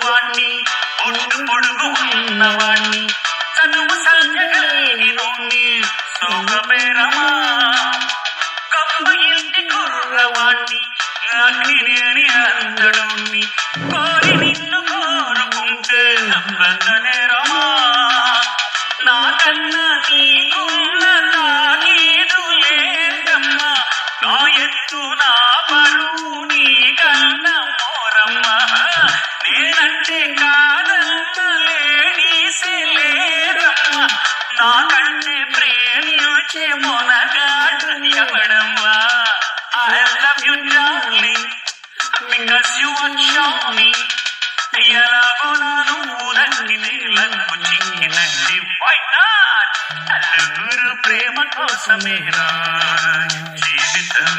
వాణ్ణి ఒట్టు పొడుగు ఉన్నవాణ్ణి చదువు సంజగలేని సోగమేరమా కమ్మ ఇంటి కుర్రవాణ్ణి అగ్గినేని అందడోన్ని కోరి నిన్ను కోరుకుంటే నేరమా నాకన్నా నీకున్న నాకేదు లేదమ్మా నా ఎత్తు నా బరువు నీకన్నా మోరమ్మా నేనంటే కాదంటలేడీసే లేడమ్మా నాకంటే ప్రేమించే Monagadu ఎవడమ్మా I love you darling because you are charming ఎలాగో నాను ఊరంగి నీళ్ళకు చిక్కినండి why not నలుగురు ప్రేమ కోసమేనా జీవితం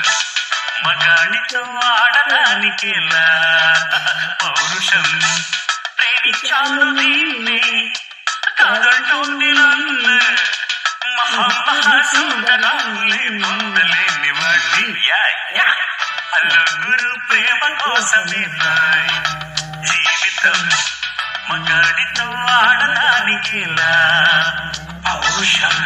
మగాడితో ఆడడానికేలా పౌరుషం ప్రేమించాను దీన్ని కాదంటోంది నన్ను మహాసుందరాన్ని పొందలేని వాణ్ణి నలుగురు ప్రేమ కోసమేనా జీవితం మగాడితో ఆడడానికేలా పౌరుషం